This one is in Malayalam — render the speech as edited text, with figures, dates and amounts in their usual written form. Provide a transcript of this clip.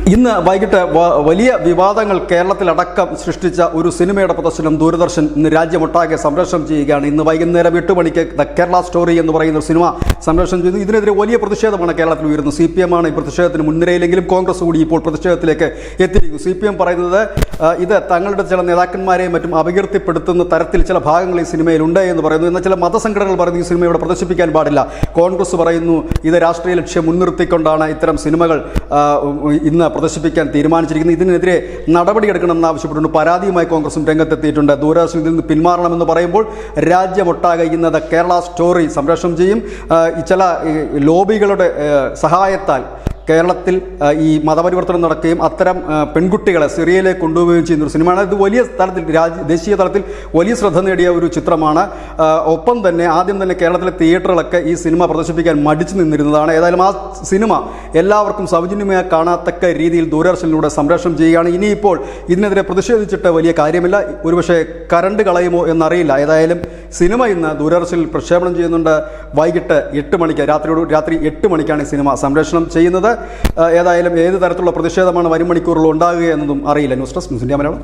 ഇന്ന് വൈകിട്ട് വലിയ വിവാദങ്ങൾ കേരളത്തിലടക്കം സൃഷ്ടിച്ച ഒരു സിനിമയുടെ പ്രദർശനം ദൂരദർശൻ ഇന്ന് രാജ്യമൊട്ടാകെ സംപ്രേഷണം ചെയ്യുകയാണ്. ഇന്ന് വൈകുന്നേരം 8 മണിക്ക് ദ കേരള സ്റ്റോറി എന്ന് പറയുന്ന സിനിമ സംപ്രേഷണം ചെയ്യുന്നു. ഇതിനെതിരെ വലിയ പ്രതിഷേധമാണ് കേരളത്തിൽ ഉയരുന്നത്. CPM ആണ് ഈ പ്രതിഷേധത്തിന് മുൻനിരയിലെങ്കിലും കോൺഗ്രസ് കൂടി ഇപ്പോൾ പ്രതിഷേധത്തിലേക്ക് എത്തിയിരിക്കുന്നു. CPM പറയുന്നത് ഇത് തങ്ങളുടെ ചില നേതാക്കന്മാരെയും മറ്റും അപകീർത്തിപ്പെടുത്തുന്ന തരത്തിൽ ചില ഭാഗങ്ങൾ ഈ സിനിമയിലുണ്ട് എന്ന് പറയുന്നു. എന്നാൽ ചില മതസംഘടനകൾ പറയുന്നു ഈ സിനിമ ഇവിടെ പ്രദർശിപ്പിക്കാൻ പാടില്ല. കോൺഗ്രസ് പറയുന്നു ഇത് രാഷ്ട്രീയ ലക്ഷ്യം മുൻനിർത്തിക്കൊണ്ടാണ് ഇത്തരം സിനിമകൾ ഇന്ന് പ്രദർശിപ്പിക്കാൻ തീരുമാനിച്ചിരിക്കുന്നത്. ഇതിനെതിരെ നടപടിയെടുക്കണമെന്ന് ആവശ്യപ്പെട്ടുകൊണ്ട് പരാതിയുമായി കോൺഗ്രസും രംഗത്തെത്തിയിട്ടുണ്ട്. ദൂരദർശനിൽ നിന്ന് പിന്മാറണമെന്ന് പറയുമ്പോൾ രാജ്യമൊട്ടാകെ ഇന്ന് ദ കേരള സ്റ്റോറി സംപ്രേഷണം ചെയ്യും. ചില ലോബികളുടെ സഹായത്താൽ കേരളത്തിൽ ഈ മതപരിവർത്തനം നടക്കുകയും അത്തരം പെൺകുട്ടികളെ സിറിയയിലേക്ക് കൊണ്ടുപോവുകയും ചെയ്യുന്ന ഒരു സിനിമയാണ്. ഇത് വലിയ തലത്തിൽ ദേശീയ തലത്തിൽ വലിയ ശ്രദ്ധ നേടിയ ഒരു ചിത്രമാണ്. ഒപ്പം തന്നെ ആദ്യം തന്നെ കേരളത്തിലെ തിയേറ്ററുകളൊക്കെ ഈ സിനിമ പ്രദർശിപ്പിക്കാൻ മടിച്ചു നിന്നിരുന്നതാണ്. ഏതായാലും ആ സിനിമ എല്ലാവർക്കും സൗജന്യമായി കാണത്തക്ക രീതിയിൽ ദൂരദർശനിലൂടെ സംപ്രേഷണം ചെയ്യുകയാണ്. ഇനിയിപ്പോൾ ഇതിനെതിരെ പ്രതിഷേധിച്ചിട്ട് വലിയ കാര്യമില്ല. ഒരുപക്ഷെ കറണ്ട് കളയുമോ എന്നറിയില്ല. ഏതായാലും സിനിമ ഇന്ന് ദൂരദർശനിൽ പ്രക്ഷേപണം ചെയ്യുന്നുണ്ട്. വൈകിട്ട് 8 മണിക്ക് രാത്രി 8 മണിക്കാണ് ഈ സിനിമ സംപ്രേഷണം ചെയ്യുന്നത്. ഏതായാലും ഏത് തരത്തിലുള്ള പ്രതിഷേധമാണ് വരും മണിക്കൂറുകൾ ഉണ്ടാകുക എന്നതും അറിയില്ല. News desk news India Malayalam.